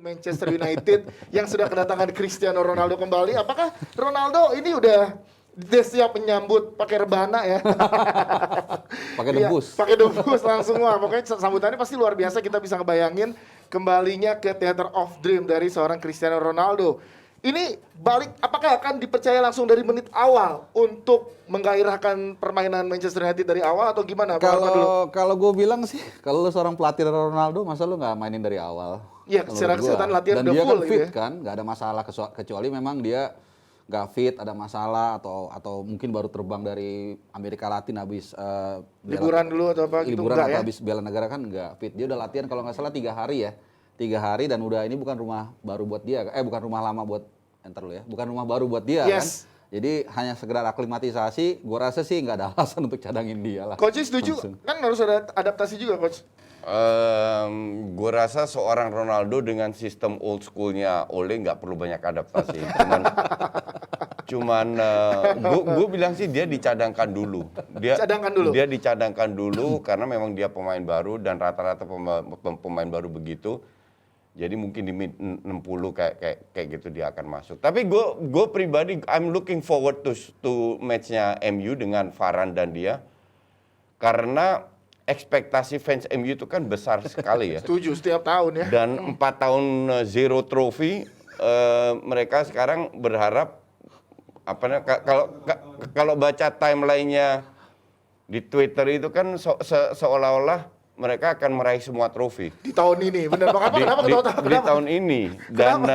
Manchester United yang sudah kedatangan Cristiano Ronaldo kembali. Apakah Ronaldo ini udah siap menyambut pakai rebana ya? Pakai debus. Iya, pakai debus langsung wah. Pokoknya sambutannya pasti luar biasa. Kita bisa ngebayangin kembalinya ke Theater of Dream dari seorang Cristiano Ronaldo. Ini balik, apakah akan dipercaya langsung dari menit awal untuk menggairahkan permainan Manchester United dari awal atau gimana? Kalau gue bilang sih, kalau lu seorang pelatih Ronaldo, masa lu nggak mainin dari awal? Iya, secara kesehatan latihan dan udah dia full kan fit gitu ya. kan, nggak ada masalah kecuali memang dia nggak fit, ada masalah atau mungkin baru terbang dari Amerika Latin habis Liburan dulu atau apa gitu, liburan enggak atau ya? habis bela negara kan nggak fit. Dia udah latihan kalau nggak salah 3 hari ya, 3 hari dan udah ini bukan rumah baru buat dia, bukan rumah lama buat enter lu ya, bukan rumah baru buat dia kan. Yes. Jadi hanya sekedar aklimatisasi, gua rasa sih nggak ada alasan untuk cadangin dia lah. Coach setuju kan harus ada adaptasi juga coach. Gue rasa seorang Ronaldo dengan sistem old schoolnya Ole nggak perlu banyak adaptasi. Cuman gue bilang sih dia dicadangkan dulu. Dia dicadangkan dulu karena memang dia pemain baru dan rata-rata pemain baru begitu. Jadi mungkin di mid 60 kayak gitu dia akan masuk. Tapi gue pribadi I'm looking forward to match-nya MU dengan Varane dan dia karena ekspektasi fans MU itu kan besar sekali ya. Setuju setiap tahun ya. Dan 4 tahun zero trophy, mereka sekarang berharap kalau baca timelinenya di Twitter itu kan seolah-olah mereka akan meraih semua trofi Di tahun ini, benar kenapa? Di tahun ini. Dan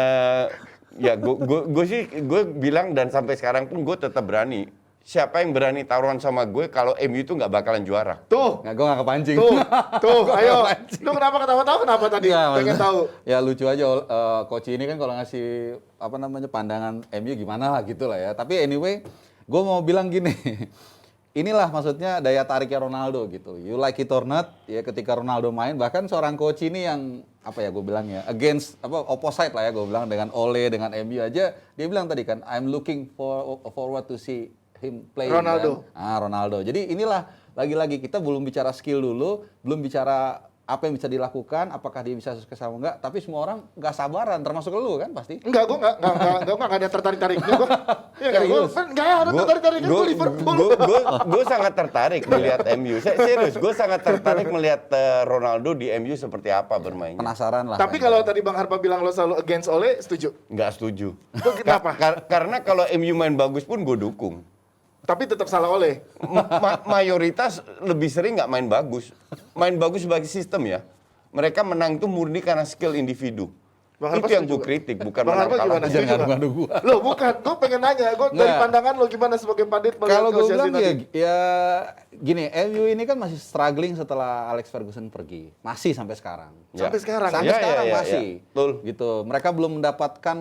ya gue bilang dan sampai sekarang pun gue tetap berani. Siapa yang berani taruhan sama gue kalau MU itu nggak bakalan juara? Tuh. Nggak, gue nggak kepancing. Tuh, ayo. Lu kenapa ketawa-tawa? Kenapa tadi? Pengen tahu. Ya lucu aja, coach ini kan kalau ngasih pandangan MU gimana lah gitu lah ya. Tapi anyway, gue mau bilang gini. Inilah maksudnya daya tariknya Ronaldo gitu. You like it or not, ya ketika Ronaldo main, bahkan seorang coach ini yang gue bilang ya, opposite lah ya gue bilang dengan Ole, dengan MU aja, dia bilang tadi kan, I'm looking forward to see him play Ronaldo. Kan? Ronaldo. Jadi inilah lagi-lagi kita belum bicara skill dulu, belum bicara apa yang bisa dilakukan, apakah dia bisa sukses atau enggak, tapi semua orang nggak sabaran, termasuk lu kan pasti. Enggak, gue nggak ada tertarik-tariknya gue. Iya nggak ada tertarik-tariknya gue Liverpool. Gue sangat tertarik melihat MU. Serius, gue sangat tertarik melihat Ronaldo di MU seperti apa bermainnya. Penasaran lah. Tapi kalau tadi Bang Harpa bilang lo selalu against Ole, setuju? Nggak setuju. Kenapa? Karena kalau MU main bagus pun gue dukung. Tapi tetap salah Ole. Mayoritas lebih sering nggak main bagus. Main bagus sebagai sistem ya. Mereka menang itu murni karena skill individu. Itu yang gue kritik, bukan Bang menang Harpa kalah. gimana? Jangan gua. Lo bukan, gue pengen nanya. Gue dari pandangan lo gimana sebagai pandit melihat Kalau gue bilang negosiasi ya gini, MU ini kan masih struggling setelah Alex Ferguson pergi. Masih sampai sekarang. Sampai sekarang. Sampai sekarang ya, masih. Betul. Gitu. Mereka belum mendapatkan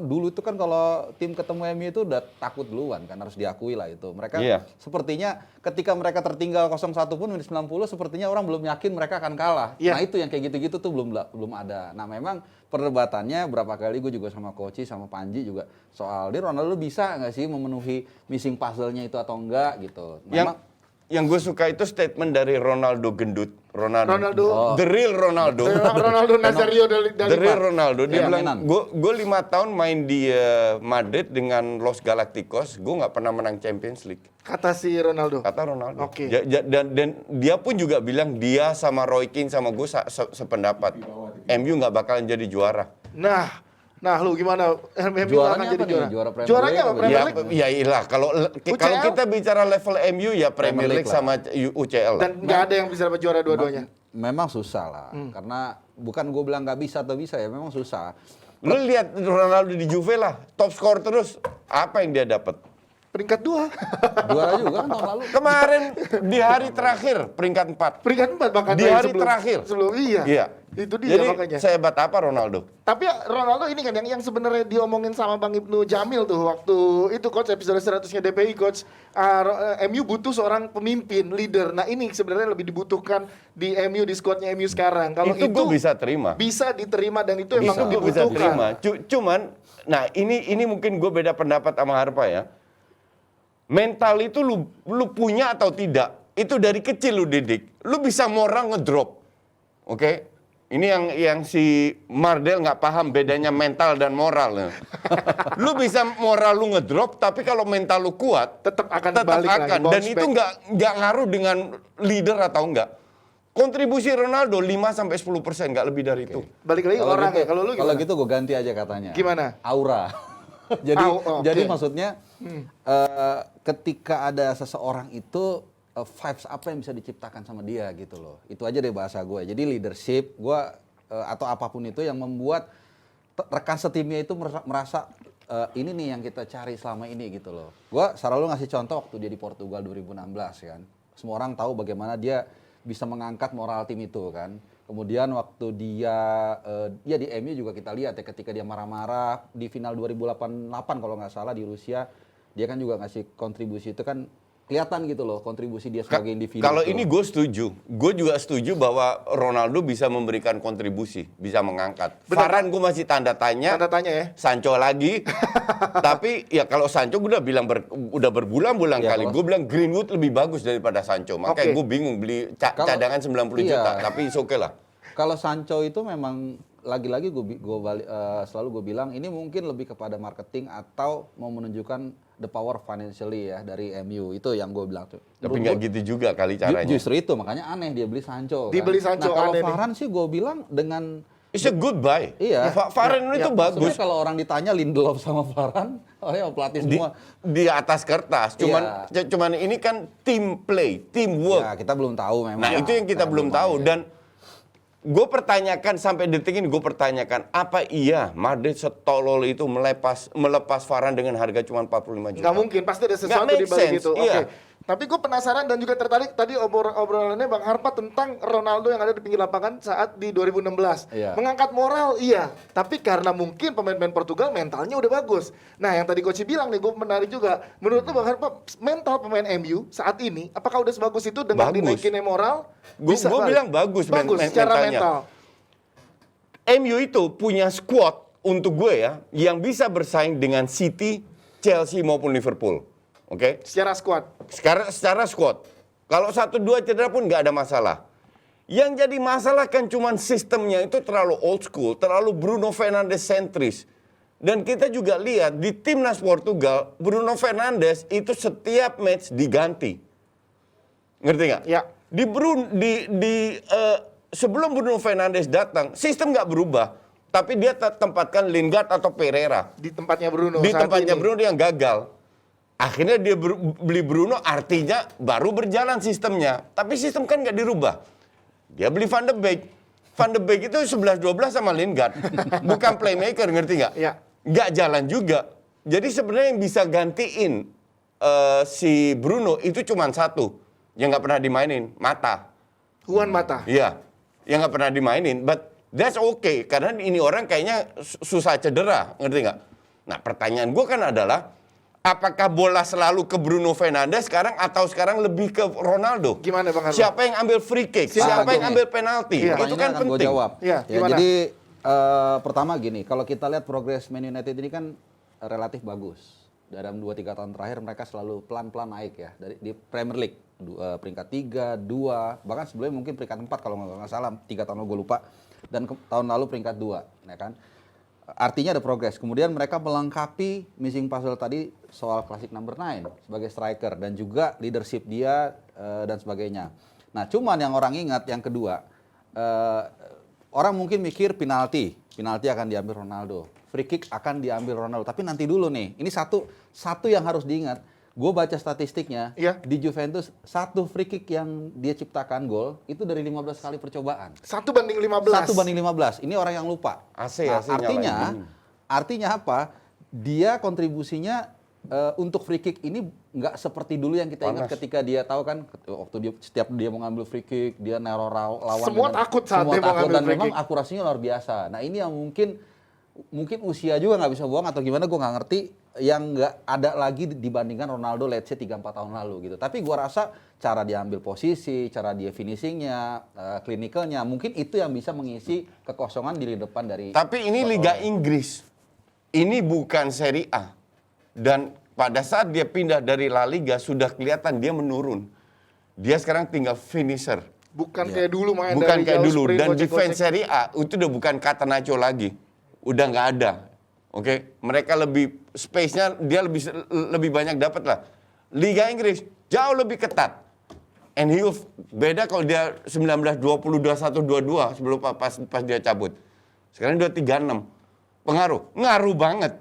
dulu itu kan kalau tim ketemu MU itu udah takut duluan kan, harus diakui lah itu. Mereka sepertinya ketika mereka tertinggal 0-1 pun menit 90 sepertinya orang belum yakin mereka akan kalah. Nah itu yang kayak gitu-gitu tuh belum ada. Nah memang perdebatannya berapa kali gue juga sama Koci sama Panji juga soal dia Ronaldo bisa nggak sih memenuhi missing puzzle-nya itu atau enggak gitu. Yang gue suka itu statement dari Ronaldo gendut. Ronaldo. The real Ronaldo. Ronaldo Nazario The real Ronaldo. Dia Ya, bilang, gue 5 tahun main di Madrid dengan Los Galacticos, gue nggak pernah menang Champions League. Kata si Ronaldo. Kata Ronaldo. Oke. Dan dia pun juga bilang dia sama Roy Keane sama gue sependapat. MU nggak bakalan jadi juara. Nah, lu gimana? MU Juaranya akan jadi apa nih? juara. Juara Premier Juaranya League apa? apa? Premier League? Ya iyalah kalau kita bicara level MU ya Premier League lah. sama UCL lah. Dan nggak ada yang bisa dapat juara dua-duanya. Memang susah lah, karena bukan gue bilang nggak bisa atau bisa ya, memang susah. Lu lihat Ronaldo di Juve lah, top skor terus. Apa yang dia dapat? Peringkat 2. Juara juga kan tahun lalu. Kemarin di hari terakhir peringkat 4. Peringkat 4 bahkan Di hari terakhir. Sebelum iya. Itu dia Jadi, makanya. sehebat apa Ronaldo? Tapi Ronaldo ini kan yang sebenarnya diomongin sama Bang Ibnu Jamil tuh waktu itu coach episode 100-nya DPI coach. MU butuh seorang pemimpin, leader. Nah, ini sebenarnya lebih dibutuhkan di MU, di squadnya MU sekarang. Kalau itu gue bisa terima. Bisa diterima dan itu emang Itu gue bisa dibutuhkan. terima. Cuman, nah ini mungkin gue beda pendapat sama Harpa ya. Mental itu lu punya atau tidak, itu dari kecil lu didik. Lu bisa mau orang ngedrop. Oke? Ini yang si Mardel nggak paham bedanya mental dan moral. Lu bisa moral lu ngedrop, tapi kalau mental lu kuat, tetap akan tetap balik lagi, akan. Dan bounce itu back. nggak ngaruh dengan leader atau enggak. Kontribusi Ronaldo 5-10%, nggak lebih dari itu. Balik lagi Kalau orang gitu, ya. Kalau lu gimana? Kalau gitu gue ganti aja katanya. Gimana? Aura. jadi Oke. jadi maksudnya ketika ada seseorang itu vibes apa yang bisa diciptakan sama dia gitu loh. Itu aja deh bahasa gue. Jadi leadership gue atau apapun itu yang membuat rekan setimnya itu merasa ini nih yang kita cari selama ini gitu loh. Gue selalu ngasih contoh waktu dia di Portugal 2016 kan. Semua orang tahu bagaimana dia bisa mengangkat moral tim itu kan. Kemudian waktu dia di MU juga kita lihat ya ketika dia marah-marah di final 2008 kalau nggak salah di Rusia, dia kan juga ngasih kontribusi itu kan kelihatan gitu loh kontribusi dia sebagai individu. Kalau ini gue setuju. Gue juga setuju bahwa Ronaldo bisa memberikan kontribusi, bisa mengangkat. Varane gue masih tanda tanya. Tanda tanya ya. Sancho lagi. Tapi ya kalau Sancho gue udah bilang udah berbulan-bulan kali. Gue bilang Greenwood lebih bagus daripada Sancho. Makanya gue bingung beli cadangan 90 juta. Tapi oke lah. Kalau Sancho itu memang lagi-lagi selalu gue bilang ini mungkin lebih kepada marketing atau mau menunjukkan the power financially ya dari MU, itu yang gue bilang tuh. Tapi nggak gitu juga kali caranya. Justru itu makanya aneh dia beli Sancho. Dibeli Sancho nah, kalau aneh Varane sih gue bilang dengan It's a good buy. Iya. Varane itu bagus. Maksudnya kalau orang ditanya Lindelof sama Varane, pelatih semua. Di atas kertas. Cuman ini kan team play, teamwork. Ya, kita belum tahu memang. Nah, itu yang kita belum tahu. Dan gue pertanyakan sampai detik ini, apa iya Madrid setolol itu melepas Varane dengan harga cuma 45 juta? Nggak mungkin, pasti ada sesuatu di balik itu. Iya. Oke. Tapi gue penasaran dan juga tertarik tadi obrolannya Bang Harpa tentang Ronaldo yang ada di pinggir lapangan saat di 2016. Iya. Mengangkat moral, iya. Tapi karena mungkin pemain-pemain Portugal mentalnya udah bagus. Nah, yang tadi Coach bilang nih, gue menarik juga. Menurut lu Bang Harpa, mental pemain MU saat ini, apakah udah sebagus itu dengan dinaikinnya moral? Gue bilang bagus secara mentalnya. mental. MU itu punya squad untuk gue ya, yang bisa bersaing dengan City, Chelsea maupun Liverpool. Oke? Secara squad. Secara squad. Kalau 1-2 cedera pun nggak ada masalah. Yang jadi masalah kan cuman sistemnya itu terlalu old school, terlalu Bruno Fernandes sentris. Dan kita juga lihat di timnas Portugal, Bruno Fernandes itu setiap match diganti. Ngerti nggak? Ya. Sebelum Bruno Fernandes datang, sistem nggak berubah. Tapi dia tempatkan Lingard atau Pereira. Di tempatnya Bruno. Di saat tempatnya ini. Bruno yang gagal. Akhirnya dia beli Bruno, artinya baru berjalan sistemnya. Tapi sistem kan nggak dirubah. Dia beli Van de Beek. Van de Beek itu 11-12 sama Lingard. Bukan playmaker, ngerti nggak? Ya. Nggak jalan juga. Jadi sebenarnya yang bisa gantiin si Bruno itu cuma satu. Yang nggak pernah dimainin, Mata. Juan Mata. Iya, yang nggak pernah dimainin. But that's okay. Karena ini orang kayaknya susah cedera, ngerti nggak? Nah pertanyaan gue kan adalah, apakah bola selalu ke Bruno Fernandes sekarang atau sekarang lebih ke Ronaldo? Gimana Bang Harpa? Siapa yang ambil free kick? Siapa yang ambil penalti? Iya. Itu kan Gue penting. jawab. Iya, Ya, gimana? jadi pertama gini, kalau kita lihat progres Man United ini kan relatif bagus. Dalam 2-3 tahun terakhir mereka selalu pelan-pelan naik ya. Di Premier League peringkat 3, 2, bahkan sebelumnya mungkin peringkat 4 kalau nggak salah, 3 tahun lalu gue lupa. Dan tahun lalu peringkat 2, ya kan? Artinya ada progres. Kemudian mereka melengkapi missing puzzle tadi soal klasik number 9 sebagai striker dan juga leadership dia dan sebagainya. Nah, cuman yang orang ingat yang kedua, orang mungkin mikir penalti akan diambil Ronaldo, free kick akan diambil Ronaldo. Tapi nanti dulu nih, ini satu yang harus diingat. Gue baca statistiknya, Iya. di Juventus satu free kick yang dia ciptakan gol itu dari 15 kali percobaan. 1/15. 1/15. Ini orang yang lupa. AC Artinya apa? Dia kontribusinya untuk free kick ini nggak seperti dulu yang kita ingat ketika dia tahu kan waktu setiap dia mau ngambil free kick dia neror lawan. Semua takut saat dia mau ngambil dan free memang kick. akurasinya luar biasa. Nah ini yang mungkin usia juga nggak bisa buang atau gimana gue nggak ngerti, yang nggak ada lagi dibandingkan Ronaldo let's say 3-4 tahun lalu gitu. Tapi gue rasa cara dia ambil posisi, cara dia finishingnya, klinikalnya, mungkin itu yang bisa mengisi kekosongan di depan dari. Tapi ini Liga Inggris. Ini bukan Serie A. Dan pada saat dia pindah dari La Liga sudah kelihatan dia menurun. Dia sekarang tinggal finisher. Bukan kayak dulu main Bukan dari kayak jauh dulu. sprint, Dan gocek-gocek. defense Serie A itu udah bukan Catenaccio lagi. Udah nggak ada. Oke, mereka lebih space-nya dia lebih banyak dapat lah. Liga Inggris jauh lebih ketat. And beda kalau dia 19-20, 21-22 sebelum pas dia cabut. Sekarang dia 36. Pengaruh, ngaruh banget.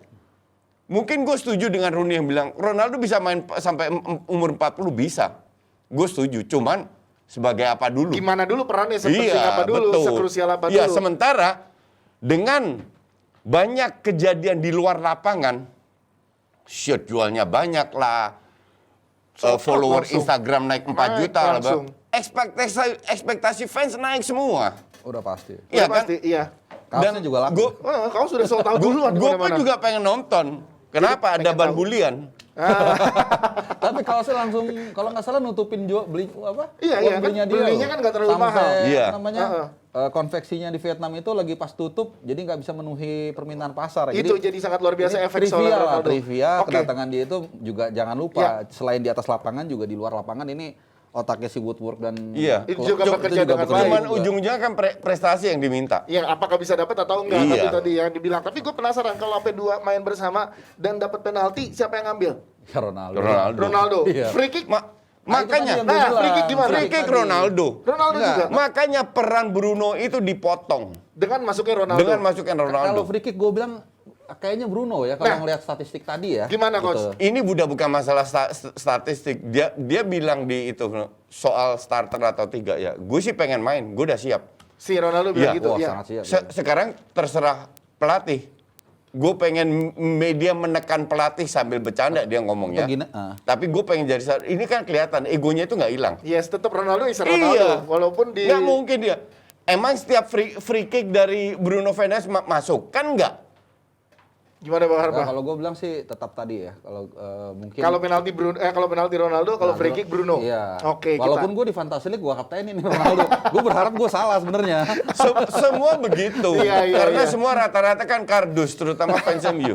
Mungkin gue setuju dengan Rooney yang bilang Ronaldo bisa main sampai umur 40 bisa. Gue setuju, cuman sebagai apa dulu? Gimana dulu perannya, seperti apa dulu, betul. sekrusial apa Iya, dulu. sementara dengan banyak kejadian di luar lapangan, shirt jualnya banyak lah, follower langsung. Instagram naik 4 Naik juta lah, langsung. ekspektasi fans naik semua. Udah pasti. Udah Iya kan? pasti, iya. Kaosnya juga laku. Kamu sudah sold out duluan Gue pun kemana-mana. juga pengen nonton. Kenapa? Ada pengen ban tahu. bulian. Tapi kaosnya langsung kalau nggak salah nutupin beli apa? Iya, uang iya, kan belinya dia belinya loh. kan nggak terlalu Sampai, mahal. Iya. Namanya konveksinya di Vietnam itu lagi pas tutup, jadi nggak bisa memenuhi permintaan pasar. Itu jadi sangat luar biasa ini efek soal trivia lah, Ronaldo. trivia Oke. kedatangan dia itu juga jangan lupa selain di atas lapangan juga di luar lapangan ini otaknya si Woodward dan Iya. Itu juga bekerja dengan bekerja baik. Cuman juga. ujung-ujungnya kan prestasi yang diminta. Yang apakah bisa dapat atau enggak, Iya. tapi tadi yang dibilang. Tapi gue penasaran kalau sampai dua main bersama dan dapat penalti, siapa yang ngambil? Ya, Ronaldo. Ronaldo. Iya. Free kick? Makanya, Nah, free kick gimana? free kick Ronaldo. Ronaldo Enggak. juga. Makanya peran Bruno itu dipotong Dengan masuknya Ronaldo. dengan masukin Kalau Ronaldo. free kick gue bilang kayaknya Bruno ya kalau Nah. ngelihat statistik tadi ya. Gimana, Coach? Ini bukan masalah statistik. Dia bilang di itu soal starter atau tidak ya. Gue sih pengen main, gue udah siap. Si Ronaldo bilang Iya. gitu. Wah, Iya. sangat siap. Sekarang terserah pelatih. Gue pengen media menekan pelatih sambil bercanda dia ngomongnya. Atau gini, Tapi gue pengen jadi ini kan kelihatan egonya itu nggak hilang. Yes, tetap Ronaldo is Ronaldo. Iya. Walaupun di... Nggak mungkin dia. Emang setiap free kick dari Bruno Fernandes masuk? Kan nggak. Gimana Bang Nah, Harpa? kalau gue bilang sih tetap tadi ya. Kalau mungkin Kalau penalti kalau penalti Ronaldo, kalau free kick Bruno. Iya. Oke, Walaupun gue di Fantasy League gue kaptenin nih Ronaldo. Gue berharap gue salah sebenarnya. Semua begitu. Iya, iya, Karena iya. semua rata-rata kan kardus, terutama fans MU.